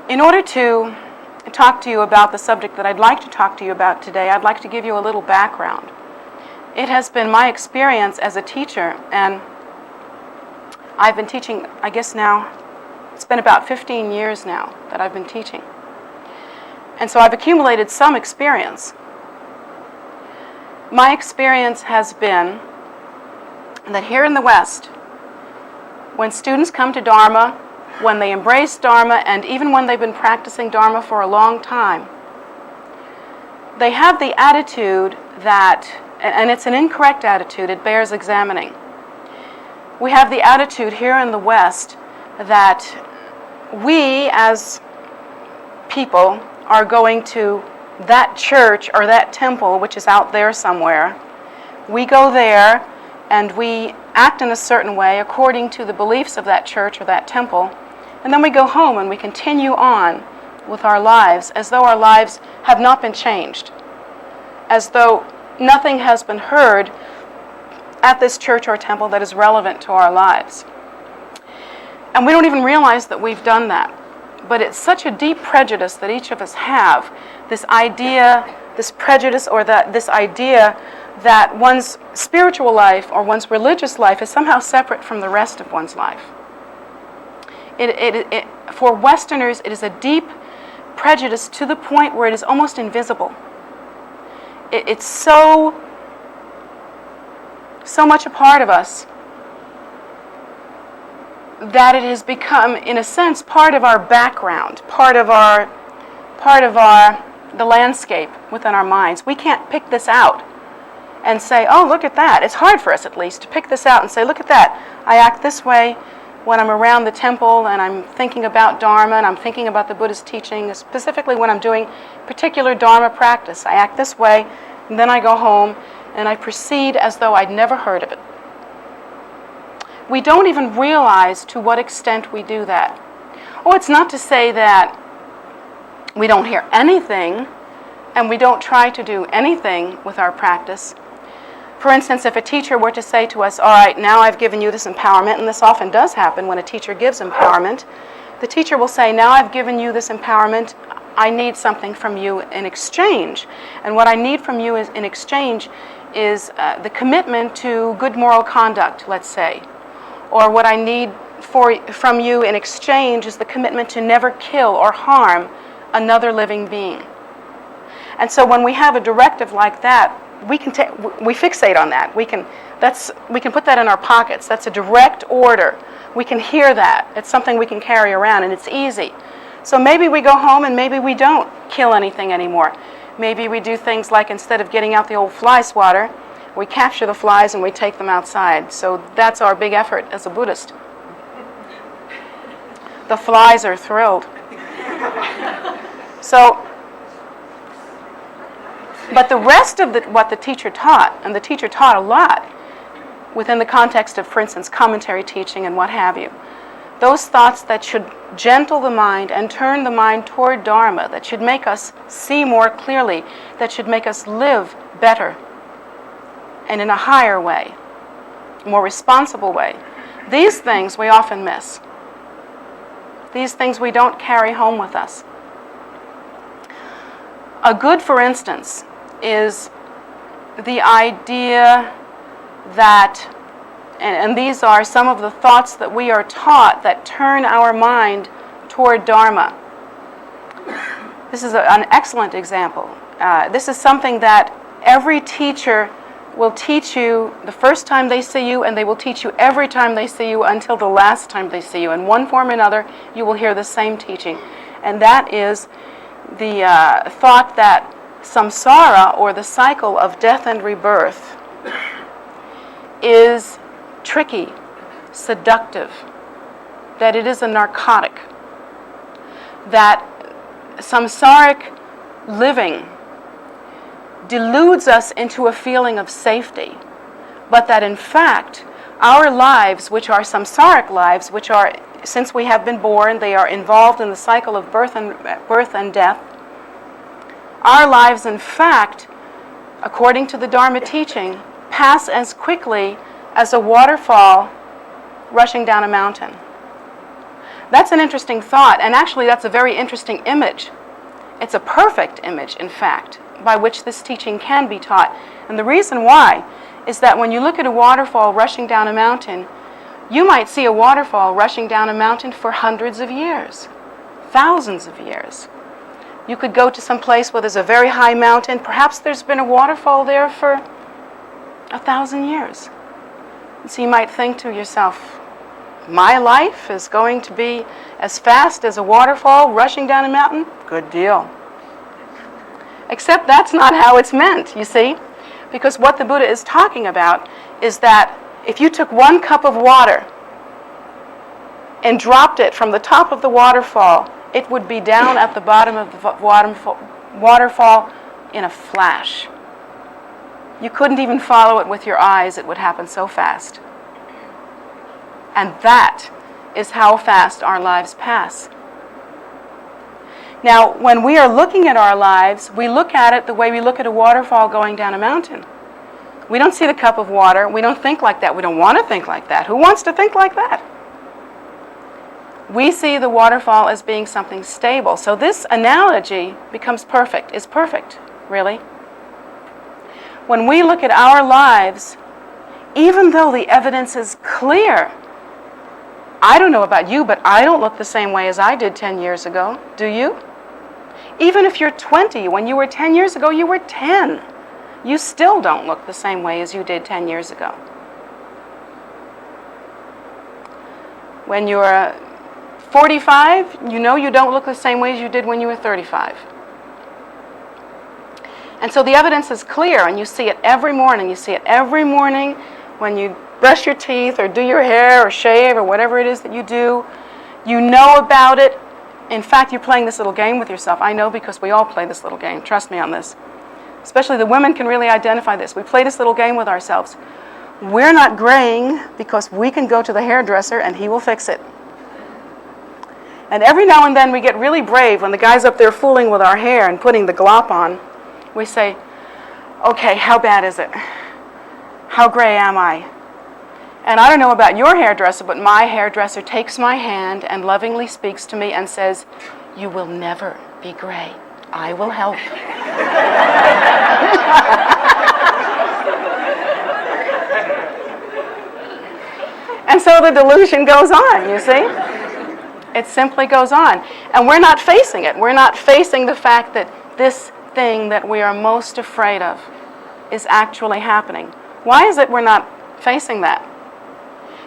In order to talk to you about the subject that I'd like to talk to you about today, I'd like to give you a little background. It has been my experience as a teacher, and I've been teaching, I guess now, it's been about 15 years now that I've been teaching. And so I've accumulated some experience. My experience has been that here in the West, when students come to Dharma, when they embrace Dharma, and even when they've been practicing Dharma for a long time, they have the attitude that, and it's an incorrect attitude, it bears examining. We have the attitude here in the West that we as people are going to that church or that temple which is out there somewhere. We go there and we act in a certain way according to the beliefs of that church or that temple. And then we go home and we continue on with our lives as though our lives have not been changed, as though nothing has been heard at this church or temple that is relevant to our lives. And we don't even realize that we've done that. But it's such a deep prejudice that each of us have, this idea, this prejudice, or this idea that one's spiritual life or one's religious life is somehow separate from the rest of one's life. For Westerners, it is a deep prejudice to the point where it is almost invisible. It's so much a part of us that it has become, in a sense, part of our background, part of the landscape within our minds. We can't pick this out and say, oh, look at that. It's hard for us, at least, to pick this out and say, look at that. I act this way when I'm around the temple and I'm thinking about Dharma and I'm thinking about the Buddha's teaching, specifically when I'm doing particular Dharma practice. I act this way, and then I go home and I proceed as though I'd never heard of it. We don't even realize to what extent we do that. Oh, it's not to say that we don't hear anything and we don't try to do anything with our practice. For instance, if a teacher were to say to us, all right, now I've given you this empowerment, and this often does happen when a teacher gives empowerment, the teacher will say, now I've given you this empowerment, I need something from you in exchange. And what I need from you in exchange is the commitment to good moral conduct, let's say. Or what I need from you in exchange is the commitment to never kill or harm another living being. And so when we have a directive like that, we fixate on that. We can put that in our pockets. That's a direct order. We can hear that. It's something we can carry around, and it's easy. So maybe we go home and maybe we don't kill anything anymore. Maybe we do things like, instead of getting out the old fly swatter, we capture the flies and we take them outside. So that's our big effort as a Buddhist. The flies are thrilled. But the rest of what the teacher taught, and the teacher taught a lot within the context of, for instance, commentary teaching and what have you, those thoughts that should gentle the mind and turn the mind toward Dharma, that should make us see more clearly, that should make us live better and in a higher way, more responsible way. These things we often miss. These things we don't carry home with us. A good, for instance, is the idea that, and these are some of the thoughts that we are taught that turn our mind toward Dharma. This is an excellent example. This is something that Every teacher will teach you the first time they see you, and they will teach you every time they see you until the last time they see you. In one form or another, you will hear the same teaching. And that is the thought that samsara, or the cycle of death and rebirth, is tricky, seductive, that it is a narcotic, that samsaric living deludes us into a feeling of safety, but that in fact our lives, which are samsaric lives, which are, since we have been born, they are involved in the cycle of birth and death, our lives in fact, according to the Dharma teaching, pass as quickly as a waterfall rushing down a mountain. That's an interesting thought, and actually that's a very interesting image. It's a perfect image, in fact, by which this teaching can be taught. And the reason why is that when you look at a waterfall rushing down a mountain, you might see a waterfall rushing down a mountain for hundreds of years, thousands of years. You could go to some place where there's a very high mountain. Perhaps there's been a waterfall there for 1,000 years. And so you might think to yourself, my life is going to be as fast as a waterfall rushing down a mountain? Good deal. Except that's not how it's meant, you see? Because what the Buddha is talking about is that if you took 1 cup of water and dropped it from the top of the waterfall, it would be down at the bottom of the waterfall in a flash. You couldn't even follow it with your eyes. It would happen so fast. And that is how fast our lives pass. Now, when we are looking at our lives, we look at it the way we look at a waterfall going down a mountain. We don't see the cup of water. We don't think like that. We don't want to think like that. Who wants to think like that? We see the waterfall as being something stable. So this analogy becomes perfect, is perfect, really. When we look at our lives, even though the evidence is clear, I don't know about you, but I don't look the same way as I did 10 years ago. Do you? Even if you're 20, when you were 10 years ago, you were 10. You still don't look the same way as you did 10 years ago. When you're 45, you know you don't look the same way as you did when you were 35. And so the evidence is clear, and you see it every morning. You see it every morning when you brush your teeth or do your hair or shave or whatever it is that you do. You know about it. In fact, you're playing this little game with yourself. I know, because we all play this little game. Trust me on this. Especially the women can really identify this. We play this little game with ourselves. We're not graying because we can go to the hairdresser and he will fix it. And every now and then we get really brave when the guy's up there fooling with our hair and putting the glop on. We say, okay, how bad is it? How gray am I? And I don't know about your hairdresser, but my hairdresser takes my hand and lovingly speaks to me and says, you will never be gray. I will help. And so the delusion goes on, you see? It simply goes on. And we're not facing it. We're not facing the fact that this thing that we are most afraid of is actually happening. Why is it we're not facing that?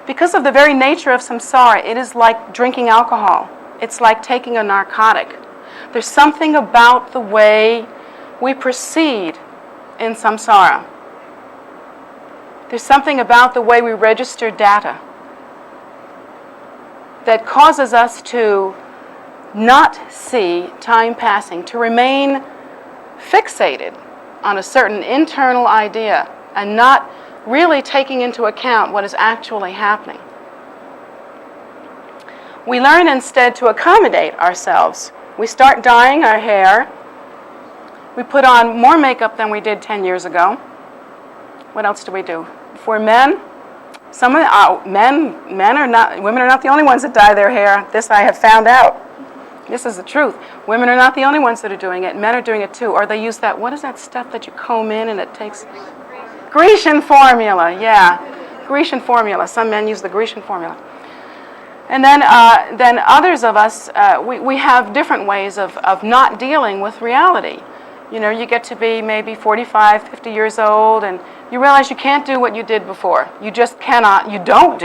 Because of the very nature of samsara. It is like drinking alcohol. It's like taking a narcotic. There's something about the way we proceed in samsara. There's something about the way we register data that causes us to not see time passing, to remain fixated on a certain internal idea and not really taking into account what is actually happening. We learn instead to accommodate ourselves. We start dyeing our hair. We put on more makeup than we did 10 years ago. What else do we do? For men, women are not the only ones that dye their hair. This I have found out. This is the truth. Women are not the only ones that are doing it. Men are doing it too. Or they use that, what is that stuff that you comb in and it takes? Grecian formula, yeah. Grecian formula. Some men use the Grecian formula. And then others of us, we have different ways of not dealing with reality. You know, you get to be maybe 45, 50 years old, and you realize you can't do what you did before. You just cannot. You don't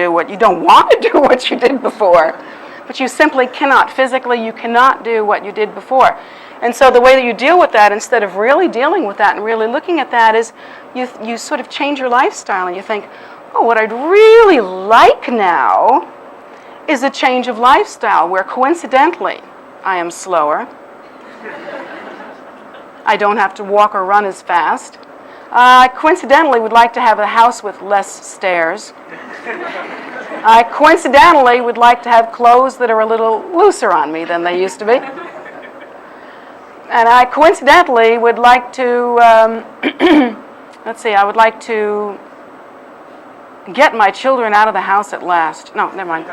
want to do what you did before. But you simply cannot. Physically, you cannot do what you did before. And so the way that you deal with that, instead of really dealing with that and really looking at that, is you sort of change your lifestyle and you think, oh, what I'd really like now is a change of lifestyle where coincidentally I am slower. I don't have to walk or run as fast. I coincidentally would like to have a house with less stairs. I coincidentally would like to have clothes that are a little looser on me than they used to be. And I coincidentally would like to, I would like to get my children out of the house at last. No, never mind.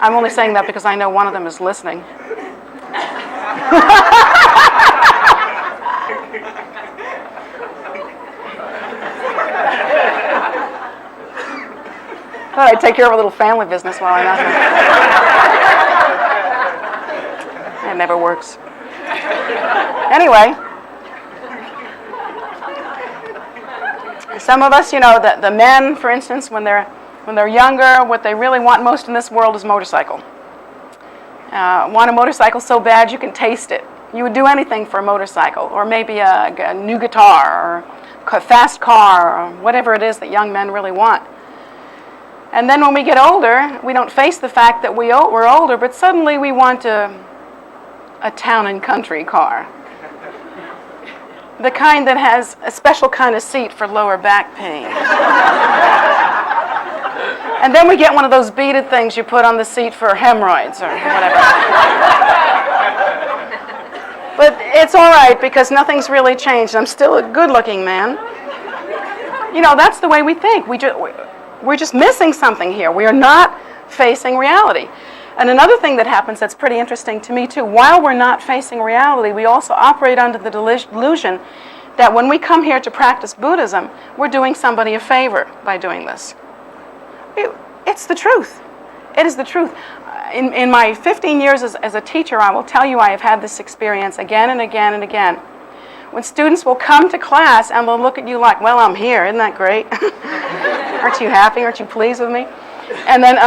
I'm only saying that because I know one of them is listening. Thought I'd take care of a little family business while I'm out here. It never works. Anyway, some of us, you know, the men, for instance, when they're younger, what they really want most in this world is motorcycle. Want a motorcycle so bad you can taste it. You would do anything for a motorcycle, or maybe a new guitar, or a fast car, or whatever it is that young men really want. And then when we get older, we don't face the fact that we're older, but suddenly we want a town and country car. The kind that has a special kind of seat for lower back pain. And then we get one of those beaded things you put on the seat for hemorrhoids or whatever. But it's all right because nothing's really changed. I'm still a good-looking man. You know, that's the way we think. We're just missing something here. We are not facing reality. And another thing that happens that's pretty interesting to me too, while we're not facing reality, we also operate under the delusion that when we come here to practice Buddhism, we're doing somebody a favor by doing this. It's the truth. It is the truth. In my 15 years as a teacher, I will tell you I have had this experience again and again and again. When students will come to class and they'll look at you like, well, I'm here, isn't that great? Aren't you happy? Aren't you pleased with me? And then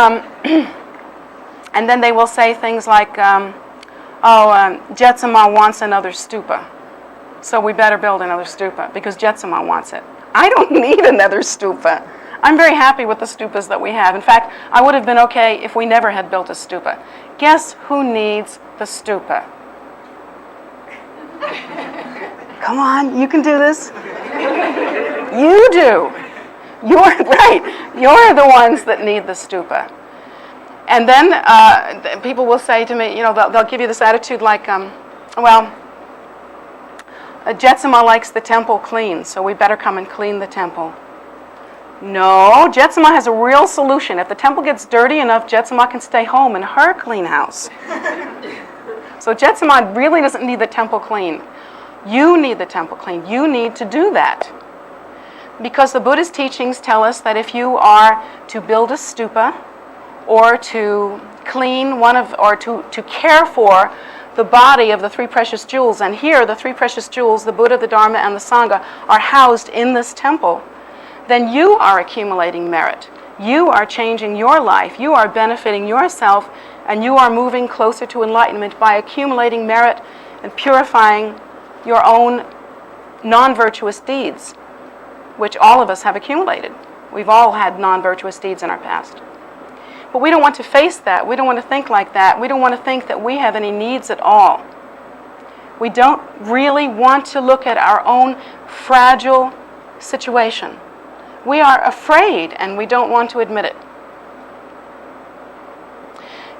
and then they will say things like, Jetsunma wants another stupa, so we better build another stupa because Jetsunma wants it. I don't need another stupa. I'm very happy with the stupas that we have. In fact, I would have been okay if we never had built a stupa. Guess who needs the stupa? Come on, you can do this. You do. You're right. You're the ones that need the stupa. And then people will say to me, you know, they'll give you this attitude like, Jetsunma likes the temple clean, so we better come and clean the temple. No, Jetsunma has a real solution. If the temple gets dirty enough, Jetsunma can stay home in her clean house. So Jetsunma really doesn't need the temple clean. You need the temple clean. You need to do that. Because the Buddha's teachings tell us that if you are to build a stupa, or to clean or to care for the body of the three precious jewels, and here the three precious jewels, the Buddha, the Dharma, and the Sangha, are housed in this temple, then you are accumulating merit. You are changing your life. You are benefiting yourself, and you are moving closer to enlightenment by accumulating merit and purifying your own non-virtuous deeds, which all of us have accumulated. We've all had non-virtuous deeds in our past. But we don't want to face that. We don't want to think like that. We don't want to think that we have any needs at all. We don't really want to look at our own fragile situation. We are afraid and we don't want to admit it.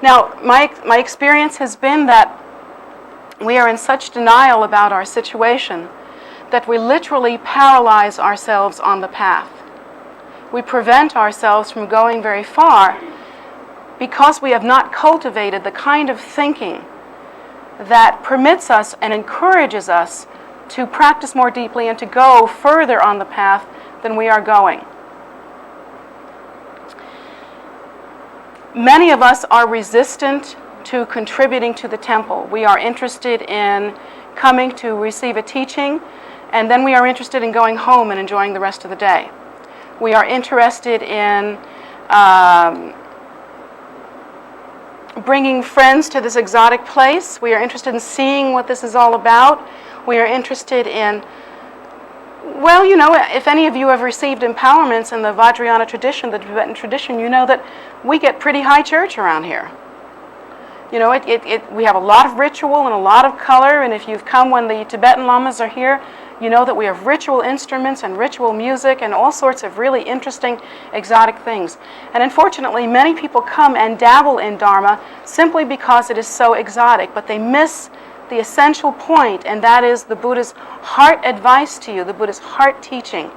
Now, my experience has been that we are in such denial about our situation that we literally paralyze ourselves on the path. We prevent ourselves from going very far because we have not cultivated the kind of thinking that permits us and encourages us to practice more deeply and to go further on the path than we are going. Many of us are resistant to contributing to the temple. We are interested in coming to receive a teaching, and then we are interested in going home and enjoying the rest of the day. We are interested in bringing friends to this exotic place. We are interested in seeing what this is all about. We are interested in, well, if any of you have received empowerments in the Vajrayana tradition, the Tibetan tradition, you know that we get pretty high church around here. We have a lot of ritual and a lot of color, and if you've come when the Tibetan lamas are here, you know that we have ritual instruments and ritual music and all sorts of really interesting, exotic things. And unfortunately, many people come and dabble in Dharma simply because it is so exotic, but they miss the essential point, and that is the Buddha's heart advice to you, the Buddha's heart teaching.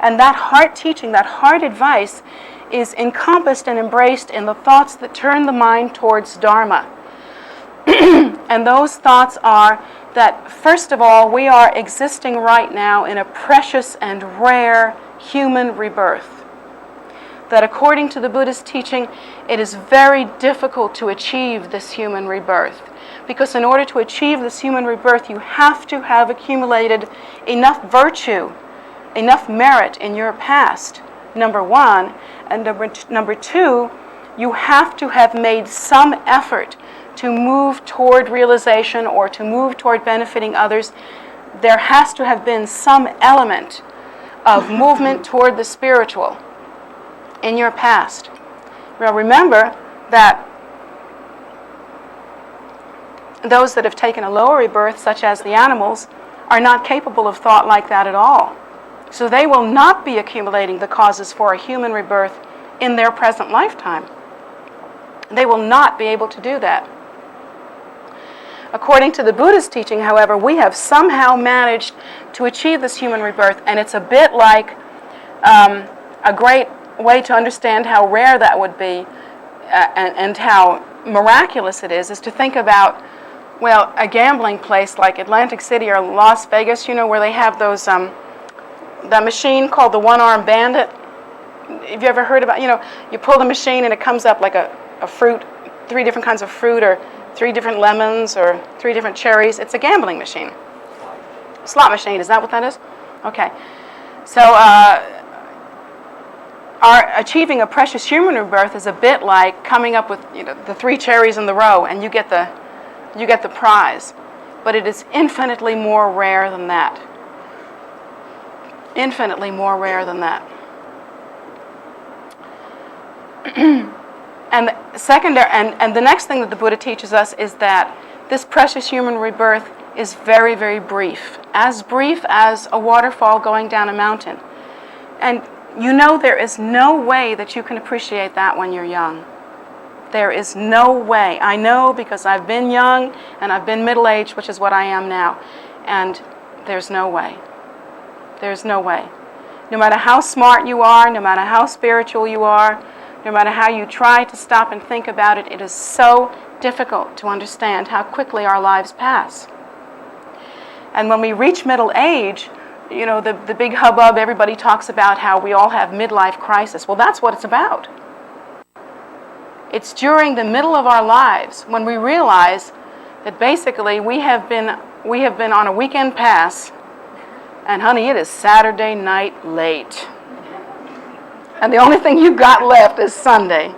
And that heart teaching, that heart advice, is encompassed and embraced in the thoughts that turn the mind towards Dharma. And those thoughts are that, first of all, we are existing right now in a precious and rare human rebirth. That according to the Buddha's teaching, it is very difficult to achieve this human rebirth. Because in order to achieve this human rebirth, you have to have accumulated enough virtue, enough merit in your past, number one. And number two, you have to have made some effort to move toward realization or to move toward benefiting others. There has to have been some element of movement toward the spiritual in your past. Now remember that those that have taken a lower rebirth, such as the animals, are not capable of thought like that at all. So they will not be accumulating the causes for a human rebirth in their present lifetime. They will not be able to do that. According to the Buddha's teaching, however, we have somehow managed to achieve this human rebirth, and it's a bit like a great way to understand how rare that would be and how miraculous it is to think about, well, a gambling place like Atlantic City or Las Vegas, where they have those, that machine called the one-armed bandit. Have you ever heard about, you pull the machine and it comes up like a fruit, 3 different kinds of fruit, or 3 different lemons, or 3 different cherries. It's a gambling machine. Slot machine, is that what that is? Okay. So our achieving a precious human rebirth is a bit like coming up with the 3 cherries in the row, and you get the prize. But it is infinitely more rare than that. Infinitely more rare than that. And the next thing that the Buddha teaches us is that this precious human rebirth is very, very brief as a waterfall going down a mountain. And there is no way that you can appreciate that when you're young. There is no way. I know, because I've been young and I've been middle-aged, which is what I am now. And there's no way. There's no way. No matter how smart you are, no matter how spiritual you are, no matter how you try to stop and think about it, it is so difficult to understand how quickly our lives pass. And when we reach middle age, the big hubbub, everybody talks about how we all have midlife crisis. Well, that's what it's about. It's during the middle of our lives when we realize that basically we have been on a weekend pass, and honey, it is Saturday night late. And the only thing you've got left is Sunday.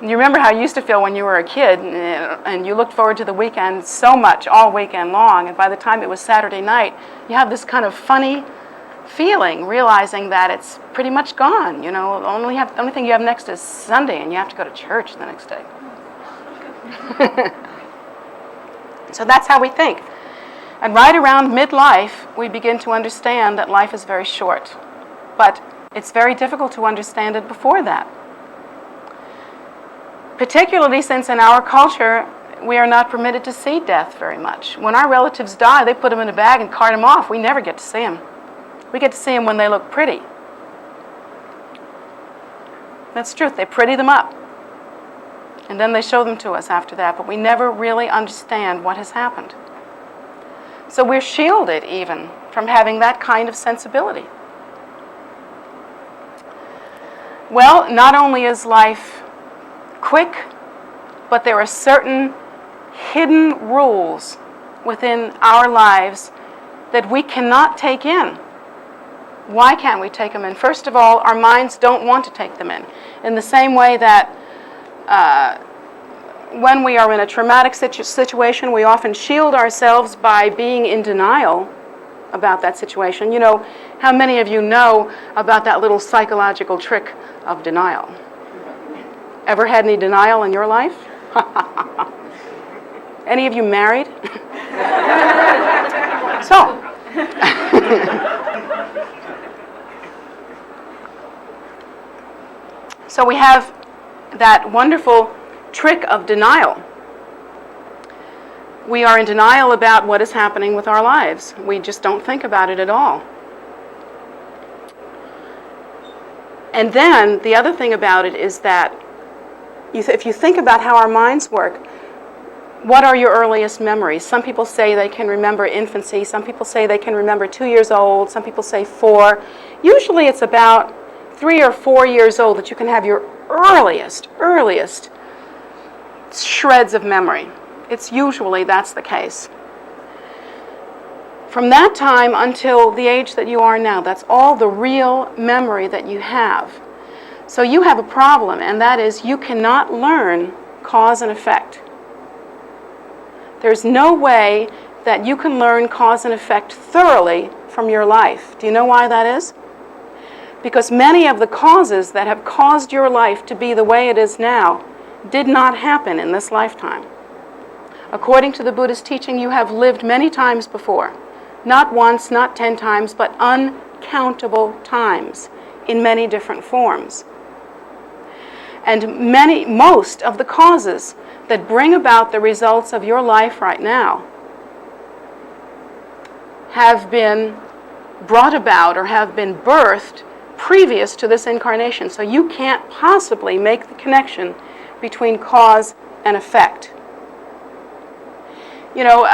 You remember how you used to feel when you were a kid and you looked forward to the weekend so much all weekend long, and by the time it was Saturday night, you have this kind of funny feeling, realizing that it's pretty much gone. The only thing you have next is Sunday, and you have to go to church the next day. So that's how we think. And right around midlife, we begin to understand that life is very short. But it's very difficult to understand it before that. Particularly since in our culture, we are not permitted to see death very much. When our relatives die, they put them in a bag and cart them off. We never get to see them. We get to see them when they look pretty. That's true. They pretty them up. And then they show them to us after that. But we never really understand what has happened. So we're shielded even from having that kind of sensibility. Well, not only is life quick, but there are certain hidden rules within our lives that we cannot take in. Why can't we take them in? First of all, our minds don't want to take them in. In the same way that when we are in a traumatic situation, we often shield ourselves by being in denial about that situation. You know, how many of you know about that little psychological trick of denial? Ever had any denial in your life? Any of you married? So, so we have that wonderful trick of denial. We are in denial about what is happening with our lives. We just don't think about it at all. And then the other thing about it is that if you think about how our minds work, what are your earliest memories? Some people say they can remember infancy. Some people say they can remember 2 years old. Some people say 4. Usually it's about 3 or 4 years old that you can have your earliest shreds of memory. It's usually that's the case. From that time until the age that you are now, that's all the real memory that you have. So you have a problem, and that is you cannot learn cause and effect. There's no way that you can learn cause and effect thoroughly from your life. Do you know why that is? Because many of the causes that have caused your life to be the way it is now did not happen in this lifetime. According to the Buddhist teaching, you have lived many times before. Not once, not 10 times, but uncountable times in many different forms. And most of the causes that bring about the results of your life right now have been brought about or have been birthed previous to this incarnation. So you can't possibly make the connection between cause and effect. You know,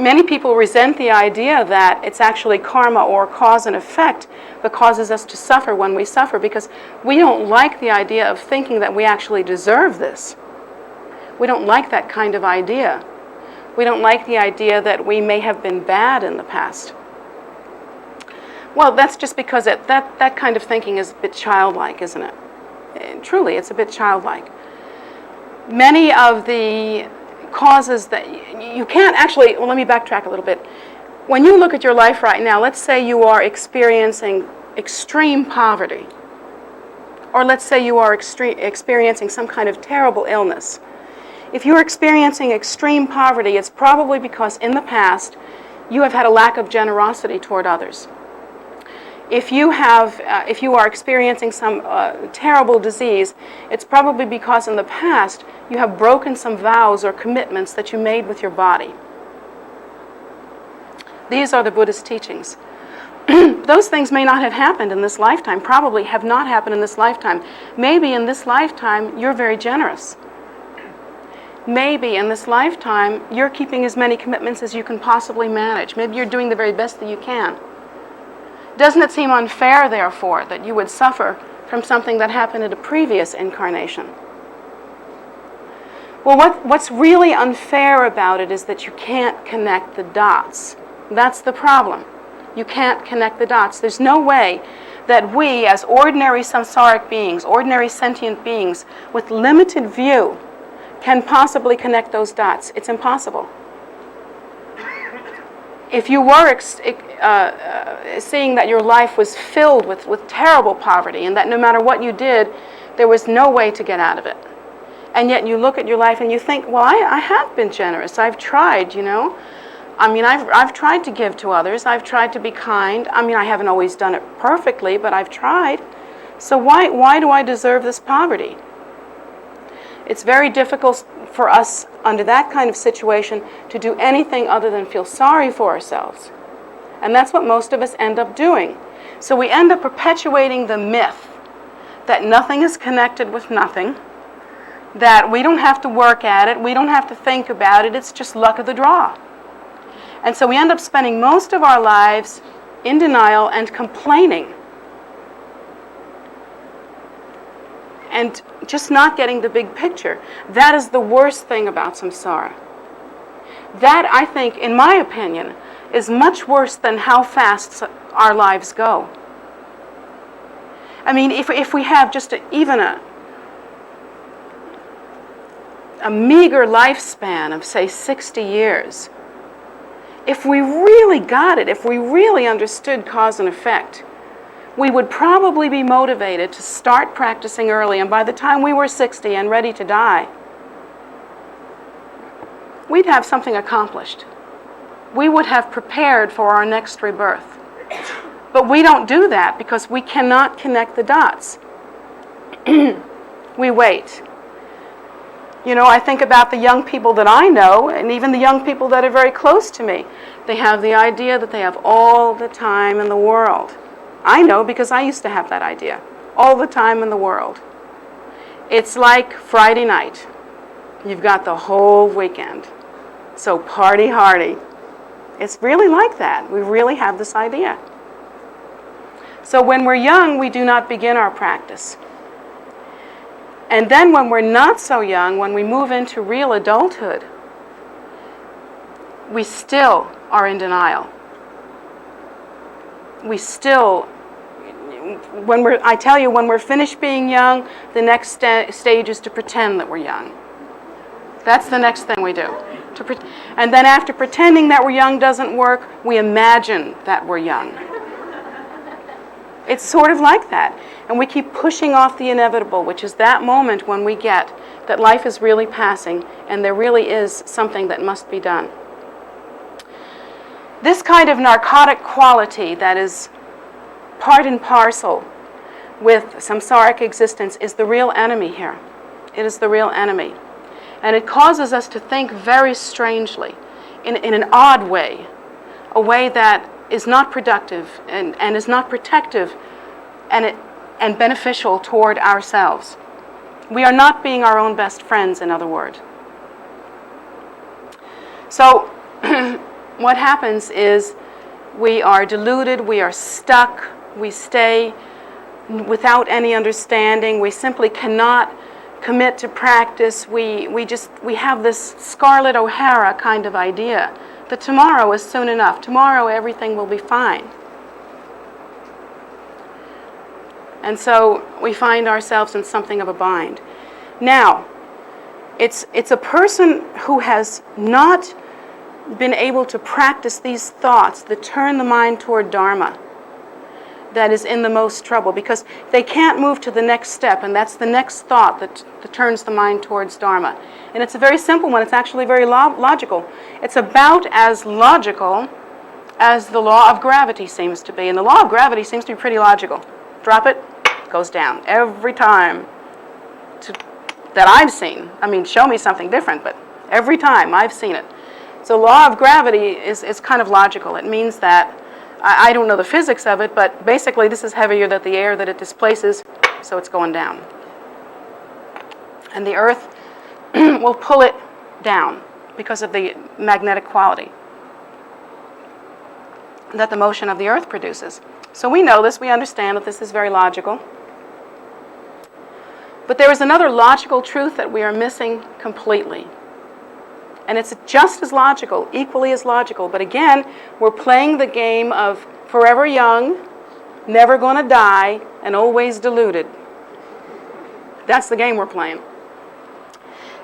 many people resent the idea that it's actually karma or cause and effect that causes us to suffer when we suffer, because we don't like the idea of thinking that we actually deserve this. We don't like that kind of idea. We don't like the idea that we may have been bad in the past. Well, that's just because that kind of thinking is a bit childlike, isn't it? Truly, it's a bit childlike. Many of the causes that you can't actually, well, let me backtrack a little bit. When you look at your life right now, let's say you are experiencing extreme poverty, or let's say you are experiencing some kind of terrible illness. If you're experiencing extreme poverty, it's probably because in the past you have had a lack of generosity toward others. If you are experiencing some terrible disease, it's probably because in the past you have broken some vows or commitments that you made with your body. These are the Buddhist teachings. Those things may not have happened in this lifetime, probably have not happened in this lifetime. Maybe in this lifetime you're very generous. Maybe in this lifetime you're keeping as many commitments as you can possibly manage. Maybe you're doing the very best that you can. Doesn't it seem unfair, therefore, that you would suffer from something that happened in a previous incarnation? Well, what's really unfair about it is that you can't connect the dots. That's the problem. You can't connect the dots. There's no way that we, as ordinary samsaric beings, ordinary sentient beings, with limited view, can possibly connect those dots. It's impossible. If you were seeing that your life was filled with terrible poverty and that no matter what you did, there was no way to get out of it, and yet you look at your life and you think, well, I have been generous. I've tried, you know. I mean, I've tried to give to others. I've tried to be kind. I mean, I haven't always done it perfectly, but I've tried. So why do I deserve this poverty? It's very difficult for us under that kind of situation to do anything other than feel sorry for ourselves. And that's what most of us end up doing. So we end up perpetuating the myth that nothing is connected with nothing, that we don't have to work at it, we don't have to think about it, it's just luck of the draw. And so we end up spending most of our lives in denial and complaining, and just not getting the big picture. That is the worst thing about samsara. That, I think, in my opinion, is much worse than how fast our lives go. I mean, if we have just even a meager lifespan of, say, 60 years, if we really got it, if we really understood cause and effect, we would probably be motivated to start practicing early, and by the time we were 60 and ready to die, we'd have something accomplished. We would have prepared for our next rebirth. But we don't do that because we cannot connect the dots. We wait. You know, I think about the young people that I know, and even the young people that are very close to me. They have the idea that they have all the time in the world. I know because I used to have that idea. All the time in the world. It's like Friday night. You've got the whole weekend. So party hardy. It's really like that. We really have this idea. So when we're young, we do not begin our practice. And then when we're not so young, when we move into real adulthood, we still are in denial. We still, when we're finished being young, the next stage is to pretend that we're young. That's the next thing we do. And then after pretending that we're young doesn't work, we imagine that we're young. It's sort of like that. And we keep pushing off the inevitable, which is that moment when we get that life is really passing and there really is something that must be done. This kind of narcotic quality that is part and parcel with samsaric existence is the real enemy here. It is the real enemy. And it causes us to think very strangely, in an odd way, a way that is not productive and is not protective and beneficial toward ourselves. We are not being our own best friends, in other words. So what happens is we are deluded, we are stuck, we stay without any understanding, we simply cannot commit to practice. We have this Scarlett O'Hara kind of idea that tomorrow is soon enough. Tomorrow everything will be fine. And so we find ourselves in something of a bind. Now, it's a person who has not been able to practice these thoughts that turn the mind toward Dharma that is in the most trouble, because they can't move to the next step, and that's the next thought that turns the mind towards Dharma. And it's a very simple one. It's actually very logical. It's about as logical as the law of gravity seems to be. And the law of gravity seems to be pretty logical. Drop it, goes down. Every time that I've seen. I mean, show me something different, but every time I've seen it. So law of gravity is kind of logical. It means that I don't know the physics of it, but basically this is heavier than the air that it displaces, so it's going down. And the earth will pull it down because of the magnetic quality that the motion of the earth produces. So we know this, we understand that this is very logical. But there is another logical truth that we are missing completely. And it's just as logical, equally as logical. But again, we're playing the game of forever young, never going to die, and always deluded. That's the game we're playing.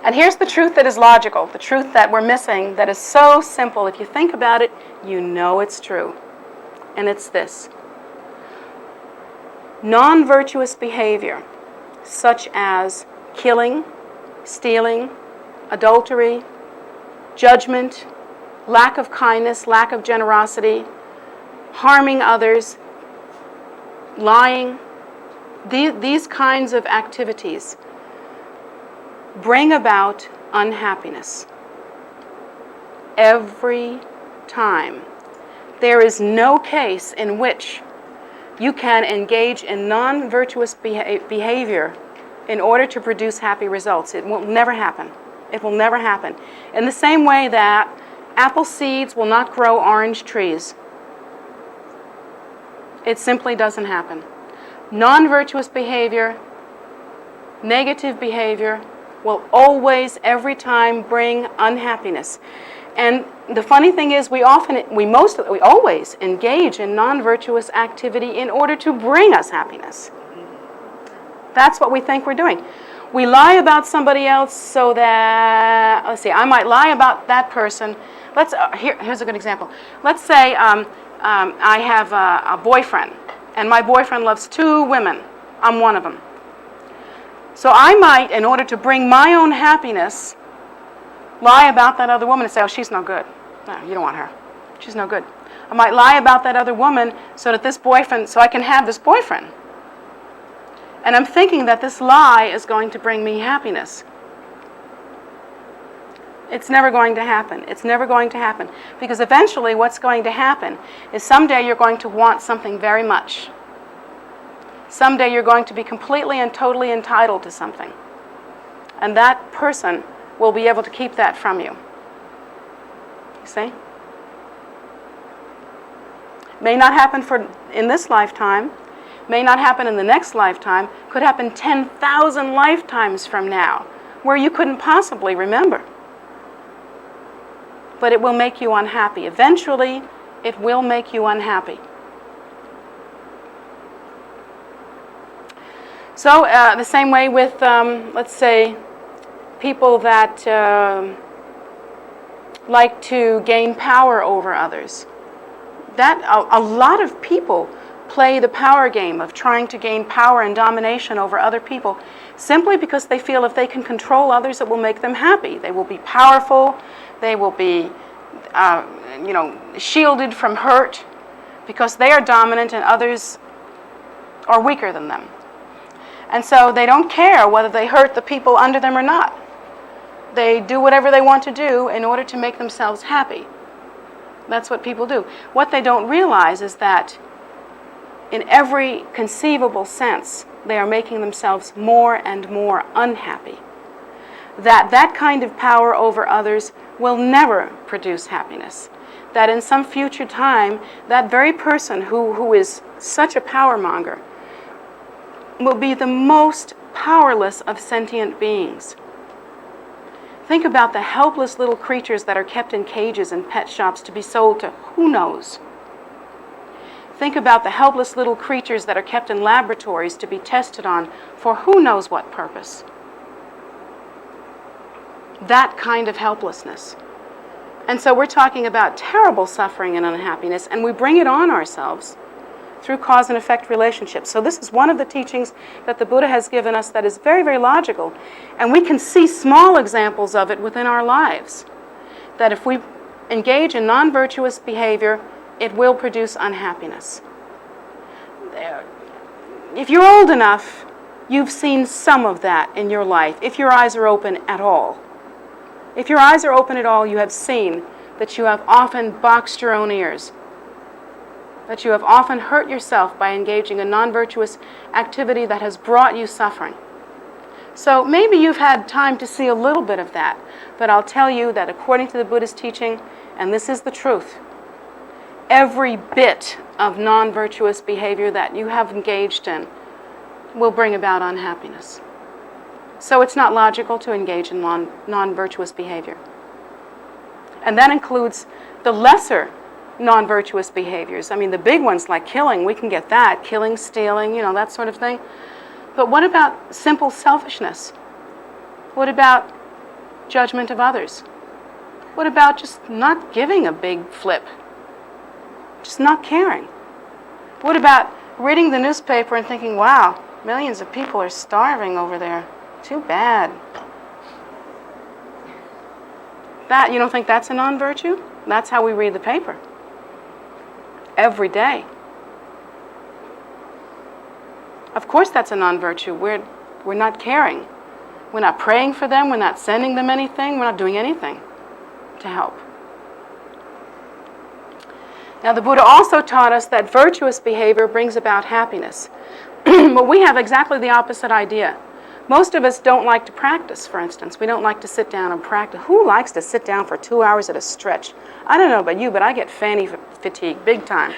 And here's the truth that is logical, the truth that we're missing, that is so simple. If you think about it, you know it's true. And it's this. Non-virtuous behavior, such as killing, stealing, adultery, judgment, lack of kindness, lack of generosity, harming others, lying, these kinds of activities bring about unhappiness. Every time. There is no case in which you can engage in non-virtuous behavior in order to produce happy results. It will never happen. It will never happen. In the same way that apple seeds will not grow orange trees. It simply doesn't happen. Non-virtuous behavior, negative behavior, will always, every time, bring unhappiness. And the funny thing is, we always engage in non-virtuous activity in order to bring us happiness. That's what we think we're doing. We lie about somebody else so that, let's see, I might lie about that person. Here's a good example. Let's say I have a boyfriend, and my boyfriend loves 2 women. I'm one of them. So I might, in order to bring my own happiness, lie about that other woman and say, oh, she's no good. No, you don't want her. She's no good. I might lie about that other woman so I can have this boyfriend. And I'm thinking that this lie is going to bring me happiness. It's never going to happen. It's never going to happen. Because eventually what's going to happen is someday you're going to want something very much. Someday you're going to be completely and totally entitled to something. And that person will be able to keep that from you. You see? May not happen in this lifetime. May not happen in the next lifetime. Could happen 10,000 lifetimes from now, where you couldn't possibly remember. But it will make you unhappy. Eventually, it will make you unhappy. So, the same way with, let's say, people that like to gain power over others. A lot of people play the power game of trying to gain power and domination over other people simply because they feel if they can control others, it will make them happy. They will be powerful. They will be, shielded from hurt because they are dominant and others are weaker than them. And so they don't care whether they hurt the people under them or not. They do whatever they want to do in order to make themselves happy. That's what people do. What they don't realize is that in every conceivable sense, they are making themselves more and more unhappy. That kind of power over others will never produce happiness. That in some future time, that very person who is such a power monger will be the most powerless of sentient beings. Think about the helpless little creatures that are kept in cages and pet shops to be sold to who knows. Think about the helpless little creatures that are kept in laboratories to be tested on for who knows what purpose. That kind of helplessness. And so we're talking about terrible suffering and unhappiness, and we bring it on ourselves through cause and effect relationships. So this is one of the teachings that the Buddha has given us that is very, very logical. And we can see small examples of it within our lives. That if we engage in non-virtuous behavior, it will produce unhappiness. If you're old enough, you've seen some of that in your life, if your eyes are open at all. If your eyes are open at all, you have seen that you have often boxed your own ears, that you have often hurt yourself by engaging in non-virtuous activity that has brought you suffering. So maybe you've had time to see a little bit of that, but I'll tell you that according to the Buddha's teaching, and this is the truth, every bit of non-virtuous behavior that you have engaged in will bring about unhappiness. So it's not logical to engage in non-virtuous behavior. And that includes the lesser non-virtuous behaviors. I mean, the big ones like killing, we can get that. Killing, stealing, that sort of thing. But what about simple selfishness? What about judgment of others? What about just not giving a big flip? Just not caring? What about reading the newspaper and thinking, wow, millions of people are starving over there. Too bad. That, you don't think that's a non-virtue? That's how we read the paper. Every day. Of course that's a non-virtue. We're not caring. We're not praying for them. We're not sending them anything. We're not doing anything to help. Now the Buddha also taught us that virtuous behavior brings about happiness. But we have exactly the opposite idea. Most of us don't like to practice, for instance. We don't like to sit down and practice. Who likes to sit down for 2 hours at a stretch? I don't know about you, but I get fanny fatigue big time.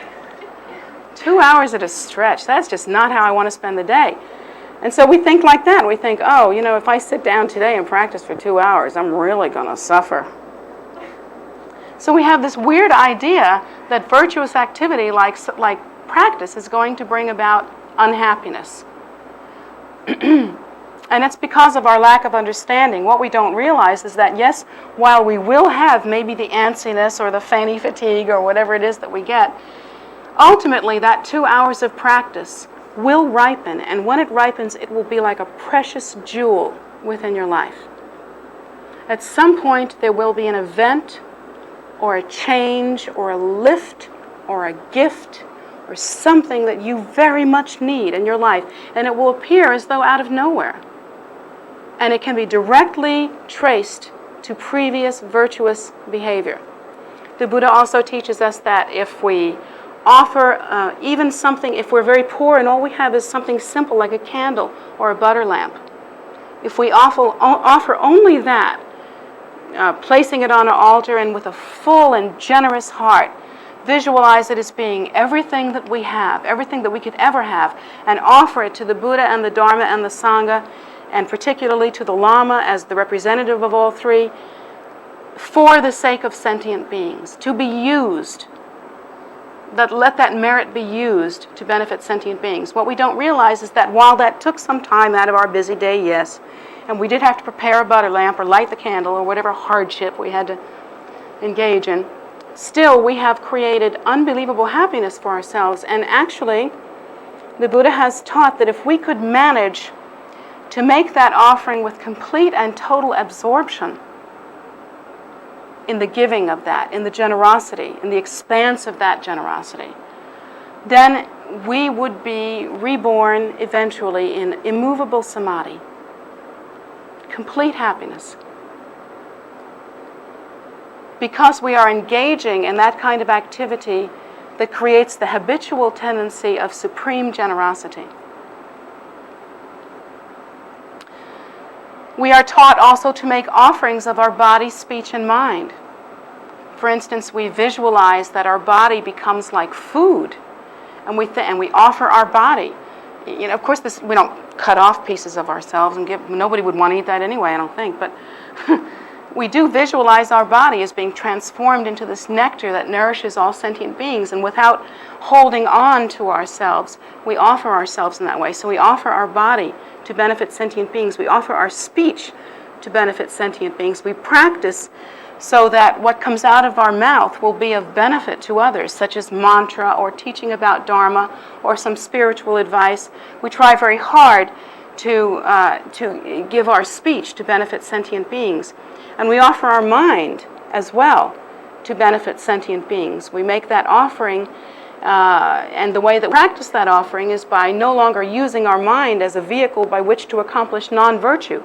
2 hours at a stretch, that's just not how I want to spend the day. And so we think like that. We think, if I sit down today and practice for 2 hours, I'm really going to suffer. So we have this weird idea that virtuous activity like practice is going to bring about unhappiness. And it's because of our lack of understanding. What we don't realize is that, yes, while we will have maybe the antsiness or the fanny fatigue or whatever it is that we get, ultimately that 2 hours of practice will ripen. And when it ripens, it will be like a precious jewel within your life. At some point, there will be an event or a change or a lift or a gift or something that you very much need in your life. And it will appear as though out of nowhere. And it can be directly traced to previous virtuous behavior. The Buddha also teaches us that if we offer even something, if we're very poor and all we have is something simple like a candle or a butter lamp, if we offer only that, placing it on an altar and with a full and generous heart, visualize it as being everything that we have, everything that we could ever have, and offer it to the Buddha and the Dharma and the Sangha, and particularly to the Lama as the representative of all three, for the sake of sentient beings, to be used, let that merit be used to benefit sentient beings. What we don't realize is that while that took some time out of our busy day, yes, and we did have to prepare a butter lamp or light the candle or whatever hardship we had to engage in, still we have created unbelievable happiness for ourselves. And actually, the Buddha has taught that if we could manage to make that offering with complete and total absorption in the giving of that, in the generosity, in the expanse of that generosity, then we would be reborn eventually in immovable samadhi, complete happiness. Because we are engaging in that kind of activity that creates the habitual tendency of supreme generosity. We are taught also to make offerings of our body, speech, and mind. For instance, we visualize that our body becomes like food, and we offer our body. You know, of course, we don't cut off pieces of ourselves and give. Nobody would want to eat that anyway, I don't think. But we do visualize our body as being transformed into this nectar that nourishes all sentient beings, and without holding on to ourselves, we offer ourselves in that way. So we offer our body to benefit sentient beings. We offer our speech to benefit sentient beings. We practice so that what comes out of our mouth will be of benefit to others, such as mantra or teaching about Dharma or some spiritual advice. We try very hard to give our speech to benefit sentient beings. And we offer our mind as well to benefit sentient beings. We make that offering, and the way that we practice that offering is by no longer using our mind as a vehicle by which to accomplish non-virtue.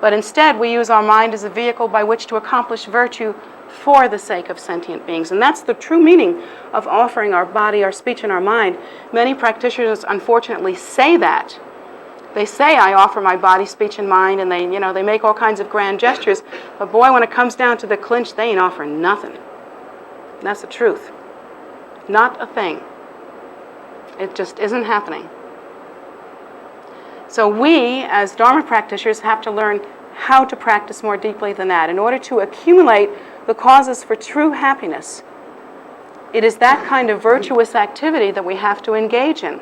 But instead, we use our mind as a vehicle by which to accomplish virtue for the sake of sentient beings. And that's the true meaning of offering our body, our speech, and our mind. Many practitioners, unfortunately, say that. They say, I offer my body, speech, and mind, and they make all kinds of grand gestures. But boy, when it comes down to the clinch, they ain't offering nothing. That's the truth. Not a thing. It just isn't happening. So we, as Dharma practitioners, have to learn how to practice more deeply than that. In order to accumulate the causes for true happiness, it is that kind of virtuous activity that we have to engage in.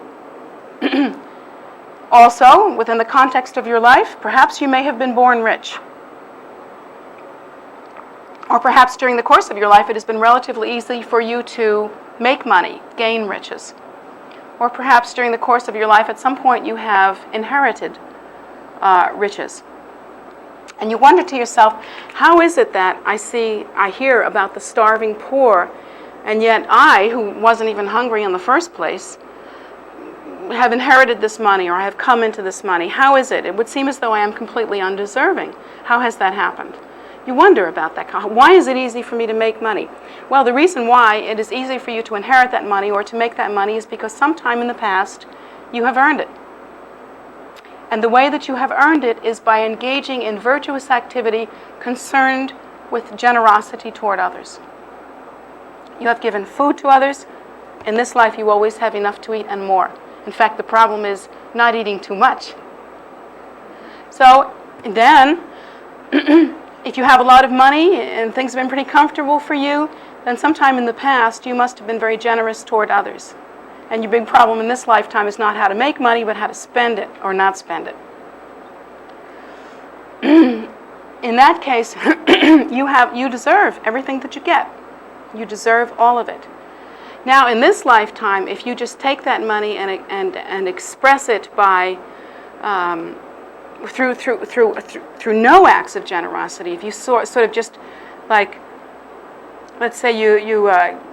Also, within the context of your life, perhaps you may have been born rich. Or perhaps during the course of your life, it has been relatively easy for you to make money, gain riches. Or perhaps during the course of your life, at some point you have inherited riches. And you wonder to yourself, how is it that I hear about the starving poor, and yet I, who wasn't even hungry in the first place, have inherited this money, or I have come into this money? How is it? It would seem as though I am completely undeserving. How has that happened? You wonder about that. Why is it easy for me to make money? Well, the reason why it is easy for you to inherit that money or to make that money is because sometime in the past you have earned it. And the way that you have earned it is by engaging in virtuous activity concerned with generosity toward others. You have given food to others. In this life you always have enough to eat and more. In fact, the problem is not eating too much. So then If you have a lot of money and things have been pretty comfortable for you, then sometime in the past you must have been very generous toward others. And your big problem in this lifetime is not how to make money, but how to spend it or not spend it. In that case, you deserve everything that you get. You deserve all of it. Now, in this lifetime, if you just take that money and express it by through no acts of generosity, if you sort of just like, let's say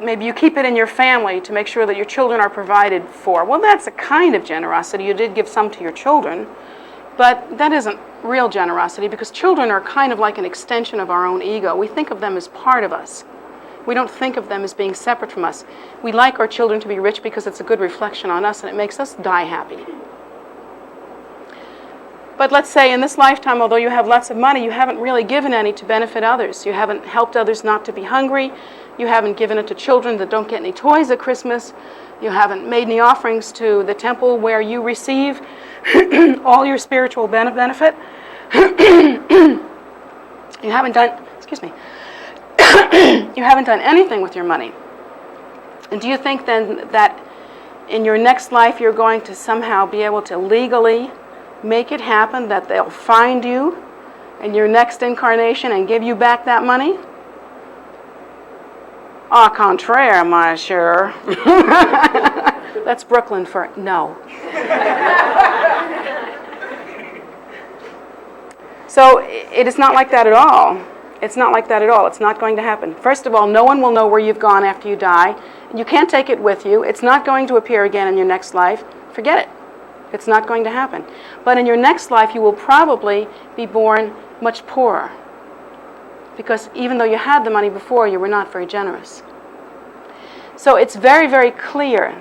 maybe you keep it in your family to make sure that your children are provided for. Well, that's a kind of generosity. You did give some to your children, but that isn't real generosity, because children are kind of like an extension of our own ego. We think of them as part of us. We don't think of them as being separate from us. We like our children to be rich because it's a good reflection on us and it makes us die happy. But let's say in this lifetime, although you have lots of money, you haven't really given any to benefit others. You haven't helped others not to be hungry. You haven't given it to children that don't get any toys at Christmas. You haven't made any offerings to the temple where you receive all your spiritual benefit. You haven't done, you haven't done anything with your money. And do you think then that in your next life you're going to somehow be able to legally make it happen, that they'll find you in your next incarnation and give you back that money? Au contraire, my cher. That's Brooklyn for no. So it is not like that at all. It's not like that at all. It's not going to happen. First of all, no one will know where you've gone after you die. You can't take it with you. It's not going to appear again in your next life. Forget it. It's not going to happen. But in your next life, you will probably be born much poorer, because even though you had the money before, you were not very generous. So it's very, very clear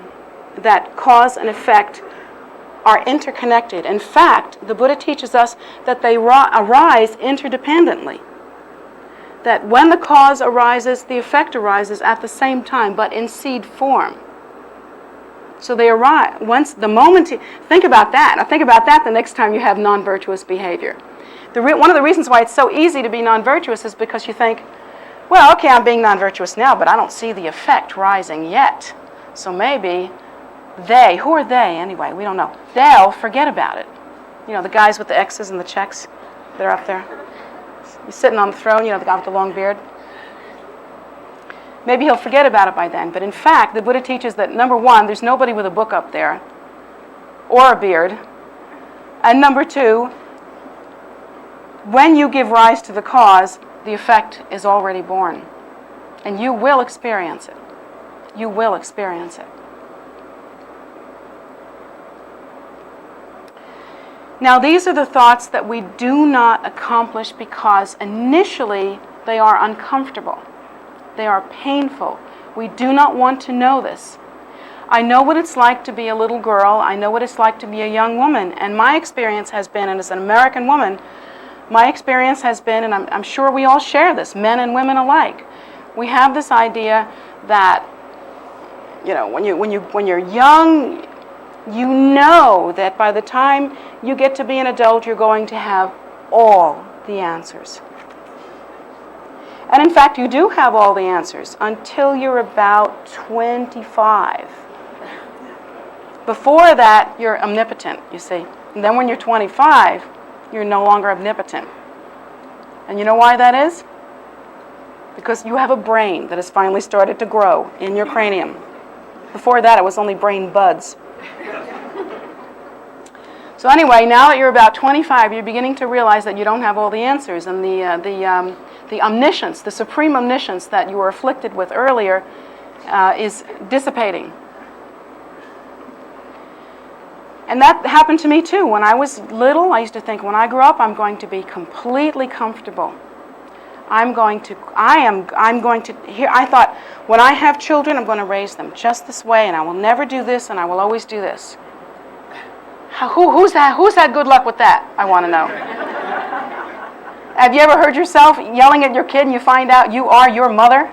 that cause and effect are interconnected. In fact, the Buddha teaches us that they arise interdependently. That when the cause arises, the effect arises at the same time, but in seed form. So they arise once the moment. Think about that. Now think about that the next time you have non-virtuous behavior. One of the reasons why it's so easy to be non-virtuous is because you think, well, okay, I'm being non-virtuous now, but I don't see the effect rising yet. So maybe who are they anyway? We don't know. They'll forget about it. You know, the guys with the X's and the checks that are up there. He's sitting on the throne, you know, the guy with the long beard. Maybe he'll forget about it by then. But in fact, the Buddha teaches that, number one, there's nobody with a book up there or a beard. And number two, when you give rise to the cause, the effect is already born. And you will experience it. You will experience it. Now, these are the thoughts that we do not accomplish because initially they are uncomfortable. They are painful. We do not want to know this. I know what it's like to be a little girl. I know what it's like to be a young woman. And my experience has been, and as an American woman, my experience has been, and I'm sure we all share this, men and women alike. We have this idea that, you know, when you're young, you know that by the time you get to be an adult, you're going to have all the answers. And in fact, you do have all the answers until you're about 25. Before that, you're omnipotent, you see. And then when you're 25, you're no longer omnipotent. And you know why that is? Because you have a brain that has finally started to grow in your cranium. Before that, it was only brain buds. So anyway, now that you're about 25, you're beginning to realize that you don't have all the answers, and the omniscience, the supreme omniscience that you were afflicted with earlier is dissipating. And that happened to me too. When I was little, I used to think, when I grow up, I'm going to be completely comfortable. I thought, when I have children, I'm going to raise them just this way, and I will never do this, and I will always do this. Who's had good luck with that? I want to know. Have you ever heard yourself yelling at your kid and you find out you are your mother?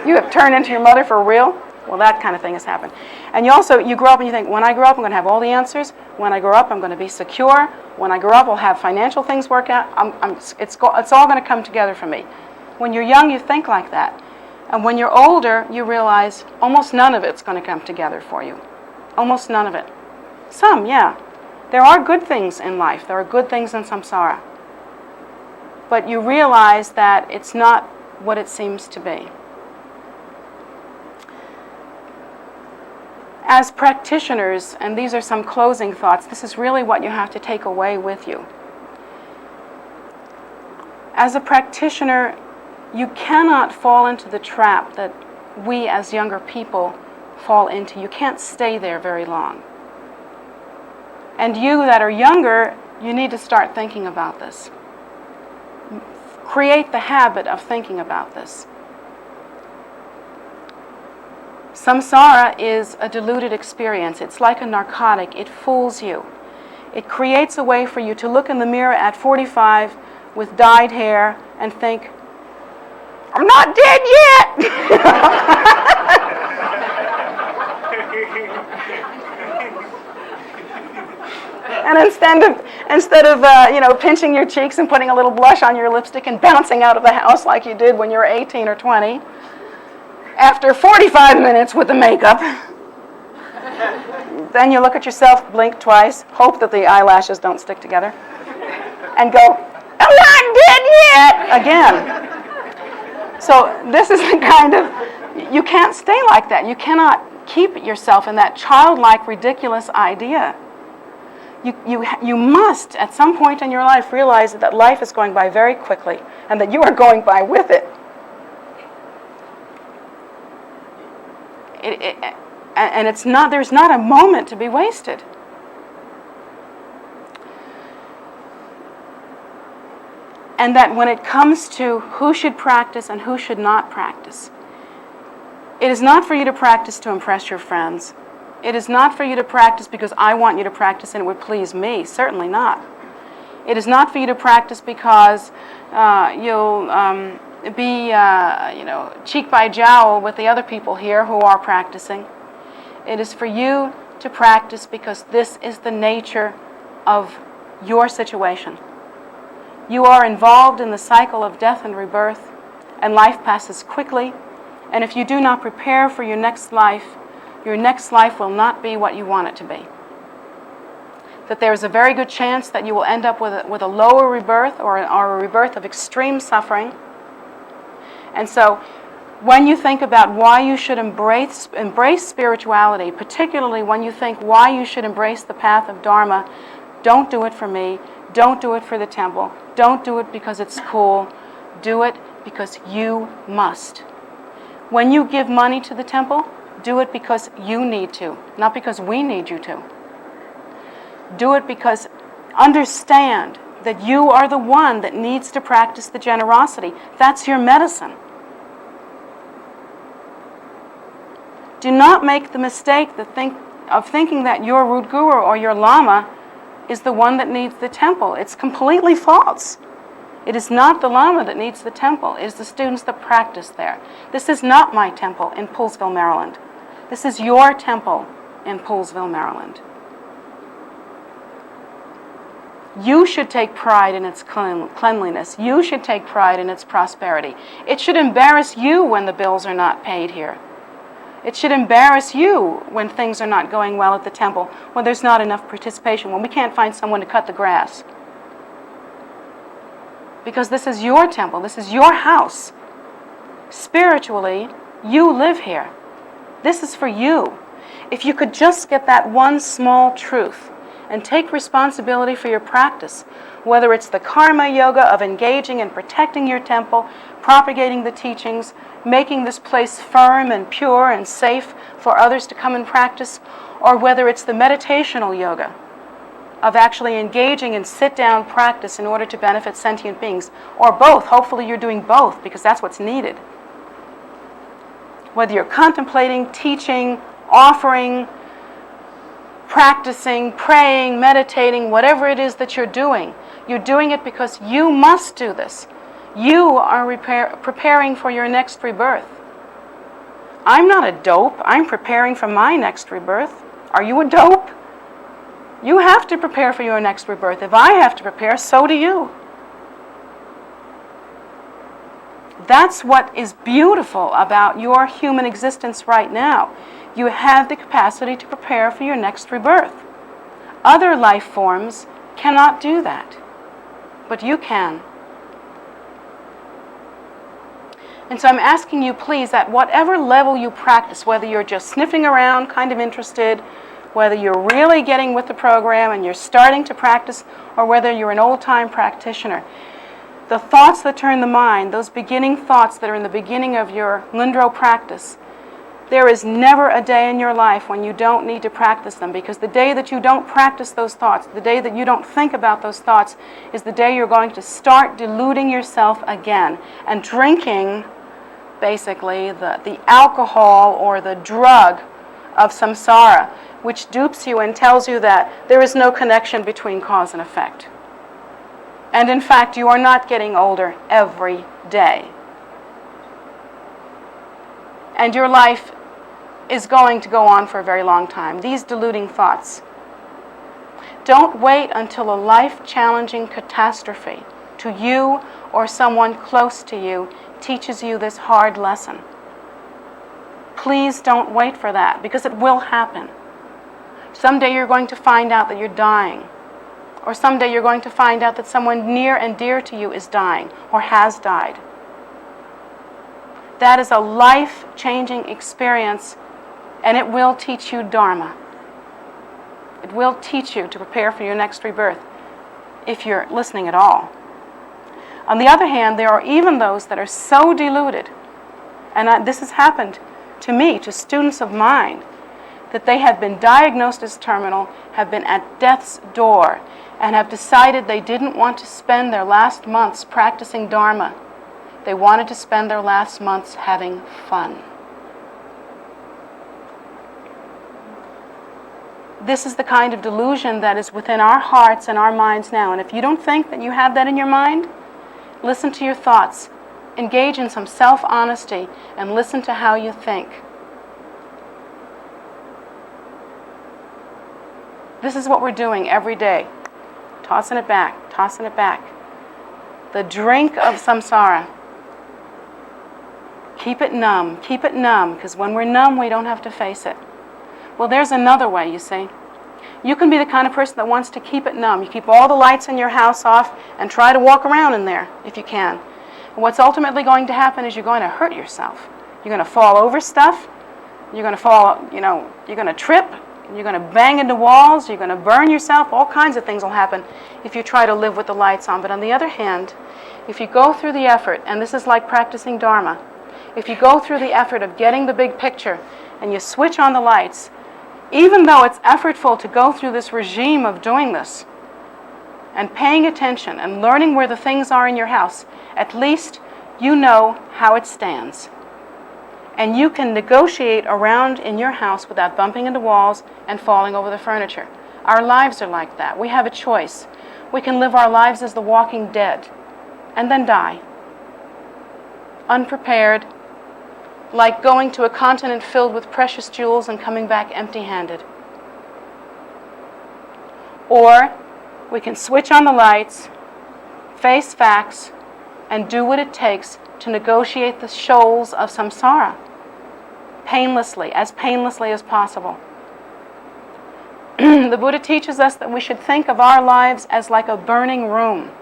You have turned into your mother for real? Well, that kind of thing has happened. And you grow up and you think, when I grow up, I'm going to have all the answers. When I grow up, I'm going to be secure. When I grow up, I'll have financial things work out. It's all going to come together for me. When you're young, you think like that. And when you're older, you realize almost none of it's going to come together for you. Almost none of it. Some, yeah. There are good things in life. There are good things in samsara. But you realize that it's not what it seems to be. As practitioners, and these are some closing thoughts, this is really what you have to take away with you. As a practitioner, you cannot fall into the trap that we as younger people fall into. You can't stay there very long. And you that are younger, you need to start thinking about this. Create the habit of thinking about this. Samsara is a diluted experience. It's like a narcotic. It fools you. It creates a way for you to look in the mirror at 45 with dyed hair and think, I'm not dead yet! And instead of pinching your cheeks and putting a little blush on your lipstick and bouncing out of the house like you did when you were 18 or 20, after 45 minutes with the makeup, then you look at yourself, blink twice, hope that the eyelashes don't stick together, and go, I'm not dead yet! Again. So this is the kind of, you can't stay like that. You cannot keep yourself in that childlike, ridiculous idea. You must, at some point in your life, realize that life is going by very quickly and that you are going by with it. And there's not a moment to be wasted. And that when it comes to who should practice and who should not practice, it is not for you to practice to impress your friends. It is not for you to practice because I want you to practice and it would please me. Certainly not. It is not for you to practice because you'll be, cheek by jowl with the other people here who are practicing. It is for you to practice because this is the nature of your situation. You are involved in the cycle of death and rebirth, and life passes quickly. And if you do not prepare for your next life will not be what you want it to be. That there is a very good chance that you will end up with a lower rebirth or a rebirth of extreme suffering. And so when you think about why you should embrace spirituality, particularly when you think why you should embrace the path of Dharma, don't do it for me, don't do it for the temple, don't do it because it's cool, do it because you must. When you give money to the temple, do it because you need to, not because we need you to. Do it because understand that you are the one that needs to practice the generosity. That's your medicine. Do not make the mistake of thinking that your root guru or your lama is the one that needs the temple. It's completely false. It is not the lama that needs the temple. It is the students that practice there. This is not my temple in Poolesville, Maryland. This is your temple in Poolesville, Maryland. You should take pride in its cleanliness. You should take pride in its prosperity. It should embarrass you when the bills are not paid here. It should embarrass you when things are not going well at the temple, when there's not enough participation, when we can't find someone to cut the grass. Because this is your temple, this is your house. Spiritually, you live here. This is for you. If you could just get that one small truth and take responsibility for your practice, whether it's the karma yoga of engaging and protecting your temple, propagating the teachings, making this place firm and pure and safe for others to come and practice, or whether it's the meditational yoga of actually engaging in sit-down practice in order to benefit sentient beings, or both. Hopefully you're doing both because that's what's needed. Whether you're contemplating, teaching, offering, practicing, praying, meditating, whatever it is that you're doing it because you must do this. You are preparing for your next rebirth. I'm not a dope. I'm preparing for my next rebirth. Are you a dope? You have to prepare for your next rebirth. If I have to prepare, so do you. That's what is beautiful about your human existence right now. You have the capacity to prepare for your next rebirth. Other life forms cannot do that, but you can. And so I'm asking you, please, at whatever level you practice, whether you're just sniffing around, kind of interested, whether you're really getting with the program and you're starting to practice, or whether you're an old-time practitioner, the thoughts that turn the mind, those beginning thoughts that are in the beginning of your Lindro practice, there is never a day in your life when you don't need to practice them, because the day that you don't practice those thoughts, the day that you don't think about those thoughts, is the day you're going to start deluding yourself again and drinking, basically, the alcohol or the drug of samsara, which dupes you and tells you that there is no connection between cause and effect. And in fact, you are not getting older every day. And your life is going to go on for a very long time. These deluding thoughts. Don't wait until a life-challenging catastrophe to you or someone close to you teaches you this hard lesson. Please don't wait for that, because it will happen. Someday you're going to find out that you're dying. Or someday you're going to find out that someone near and dear to you is dying or has died. That is a life-changing experience, and it will teach you Dharma. It will teach you to prepare for your next rebirth, if you're listening at all. On the other hand, there are even those that are so deluded, and this has happened to me, to students of mine, that they have been diagnosed as terminal, have been at death's door, and have decided they didn't want to spend their last months practicing Dharma. They wanted to spend their last months having fun. This is the kind of delusion that is within our hearts and our minds now. And if you don't think that you have that in your mind, listen to your thoughts. Engage in some self-honesty and listen to how you think. This is what we're doing every day. Tossing it back, tossing it back. The drink of samsara. Keep it numb, because when we're numb, we don't have to face it. Well, there's another way, you see. You can be the kind of person that wants to keep it numb. You keep all the lights in your house off and try to walk around in there if you can. And what's ultimately going to happen is you're going to hurt yourself. You're going to fall over stuff. You're going to fall, you're going to trip. You're going to bang into walls. You're going to burn yourself. All kinds of things will happen if you try to live with the lights on. But on the other hand, if you go through the effort, and this is like practicing Dharma, if you go through the effort of getting the big picture and you switch on the lights, even though it's effortful to go through this regime of doing this and paying attention and learning where the things are in your house, at least you know how it stands. And you can negotiate around in your house without bumping into walls and falling over the furniture. Our lives are like that. We have a choice. We can live our lives as the walking dead and then die. Unprepared, like going to a continent filled with precious jewels and coming back empty-handed. Or we can switch on the lights, face facts, and do what it takes to negotiate the shoals of samsara painlessly as possible. The Buddha teaches us that we should think of our lives as like a burning room,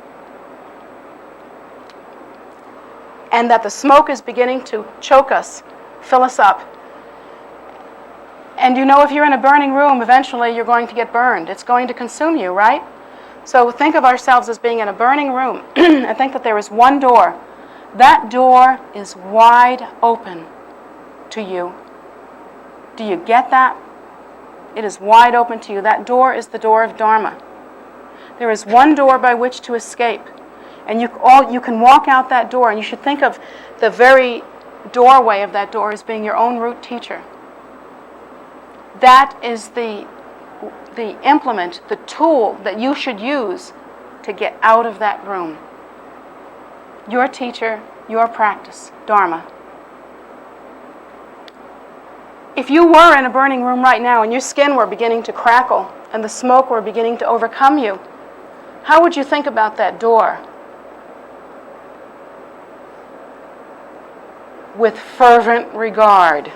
and that the smoke is beginning to choke us, fill us up. And if you're in a burning room, eventually you're going to get burned. It's going to consume you, right? So think of ourselves as being in a burning room and think that there is one door. That door is wide open to you. Do you get that? It is wide open to you. That door is the door of Dharma. There is one door by which to escape. And you can walk out that door, and you should think of the very doorway of that door as being your own root teacher. That is the implement, the tool that you should use to get out of that room. Your teacher, your practice, Dharma. If you were in a burning room right now and your skin were beginning to crackle and the smoke were beginning to overcome you, how would you think about that door? With fervent regard.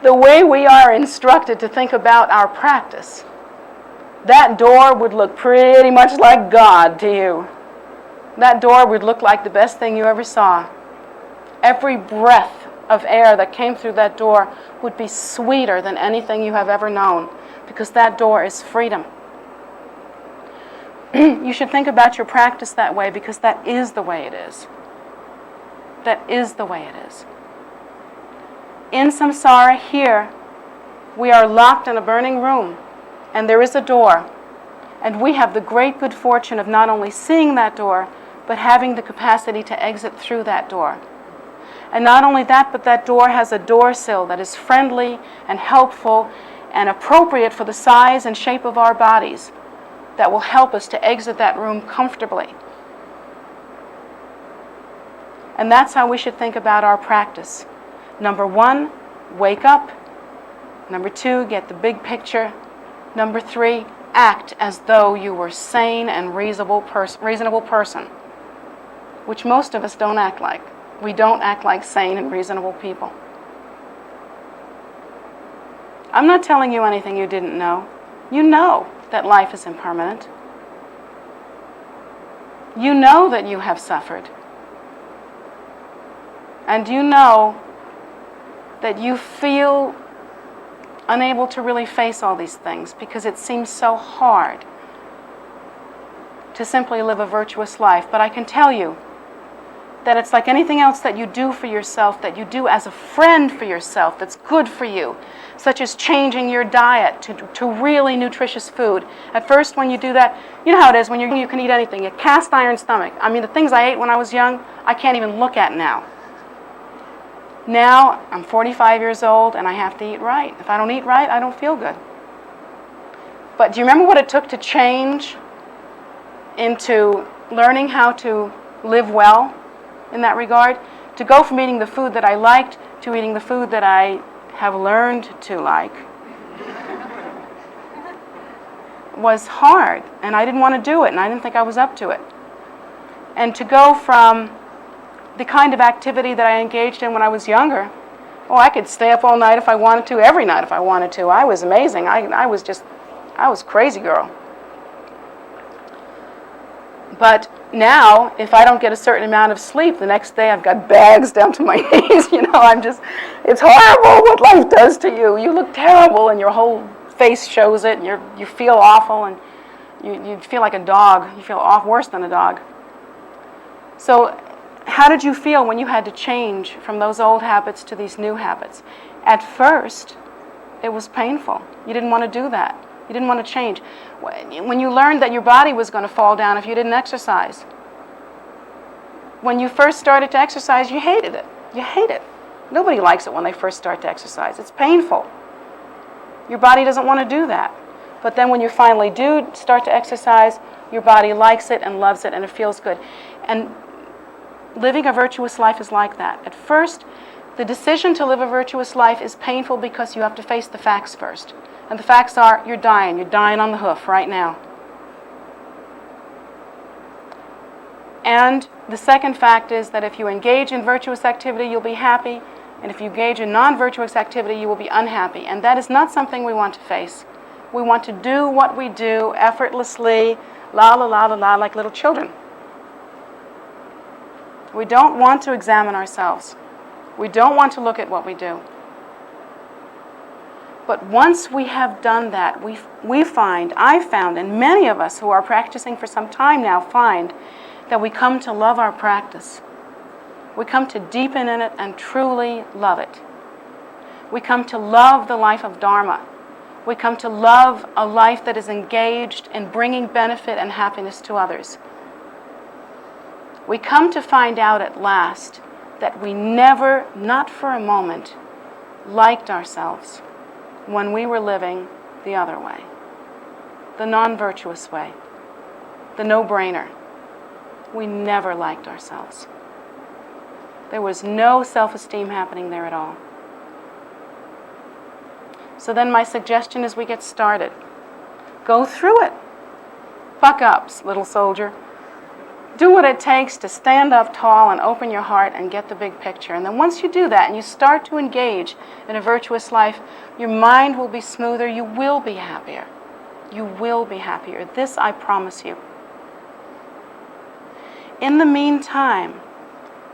The way we are instructed to think about our practice, that door would look pretty much like God to you. That door would look like the best thing you ever saw. Every breath of air that came through that door would be sweeter than anything you have ever known, because that door is freedom. You should think about your practice that way, because that is the way it is. That is the way it is. In samsara here, we are locked in a burning room, and there is a door. And we have the great good fortune of not only seeing that door, but having the capacity to exit through that door. And not only that, but that door has a door sill that is friendly and helpful and appropriate for the size and shape of our bodies, that will help us to exit that room comfortably. And that's how we should think about our practice. Number 1, wake up. Number 2, get the big picture. Number 3, act as though you were sane and reasonable person, which most of us don't act like. We don't act like sane and reasonable people. I'm not telling you anything you didn't know. You know that life is impermanent. You know that you have suffered. And you know that you feel unable to really face all these things because it seems so hard to simply live a virtuous life. But I can tell you that it's like anything else that you do for yourself, that you do as a friend for yourself, that's good for you, such as changing your diet to really nutritious food. At first, when you do that, you know how it is when you can eat anything. A cast iron stomach. I mean, the things I ate when I was young, I can't even look at now. Now, I'm 45 years old and I have to eat right. If I don't eat right, I don't feel good. But do you remember what it took to change into learning how to live well in that regard? To go from eating the food that I liked to eating the food that I have learned to like was hard, and I didn't want to do it, and I didn't think I was up to it. And to go from the kind of activity that I engaged in when I was younger, I could stay up all night if I wanted to, every night if I wanted to. I was amazing. I was crazy girl. But now, if I don't get a certain amount of sleep, the next day I've got bags down to my knees. It's horrible what life does to you. You look terrible, and your whole face shows it, and you feel awful, and you feel like a dog. You feel worse than a dog. So, how did you feel when you had to change from those old habits to these new habits? At first, it was painful. You didn't want to do that. You didn't want to change. When you learned that your body was going to fall down if you didn't exercise. When you first started to exercise, you hated it. You hate it. Nobody likes it when they first start to exercise. It's painful. Your body doesn't want to do that. But then when you finally do start to exercise, your body likes it and loves it and it feels good. And living a virtuous life is like that. At first, the decision to live a virtuous life is painful because you have to face the facts first. And the facts are, you're dying on the hoof right now. And the second fact is that if you engage in virtuous activity, you'll be happy. And if you engage in non-virtuous activity, you will be unhappy. And that is not something we want to face. We want to do what we do effortlessly, la la la la la, like little children. We don't want to examine ourselves. We don't want to look at what we do. But once we have done that, I found, and many of us who are practicing for some time now find, that we come to love our practice. We come to deepen in it and truly love it. We come to love the life of Dharma. We come to love a life that is engaged in bringing benefit and happiness to others. We come to find out at last that we never, not for a moment, liked ourselves when we were living the other way, the non-virtuous way, the no-brainer. We never liked ourselves. There was no self-esteem happening there at all. So then my suggestion is we get started. Go through it. Buck up, little soldier. Do what it takes to stand up tall and open your heart and get the big picture. And then once you do that and you start to engage in a virtuous life, your mind will be smoother. You will be happier. You will be happier. This I promise you. In the meantime,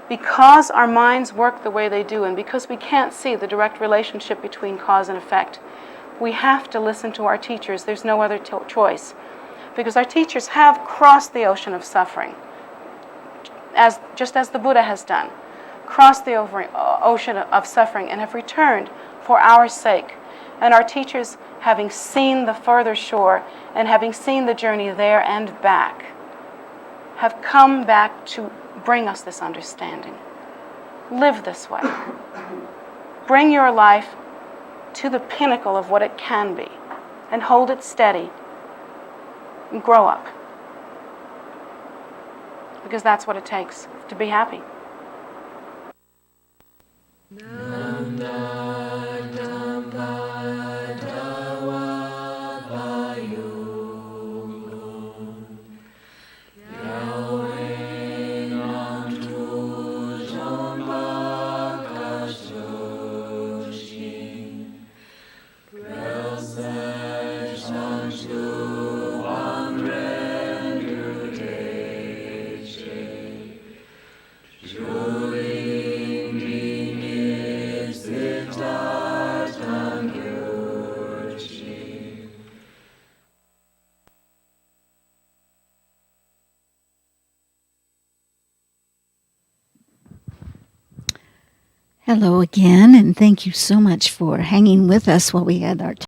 because our minds work the way they do and because we can't see the direct relationship between cause and effect, we have to listen to our teachers. There's no other choice. Because our teachers have crossed the ocean of suffering, just as the Buddha has done, crossed the ocean of suffering and have returned for our sake. And our teachers, having seen the further shore and having seen the journey there and back, have come back to bring us this understanding. Live this way. Bring your life to the pinnacle of what it can be and hold it steady. And grow up. Because that's what it takes to be happy. Hello again, and thank you so much for hanging with us while we had our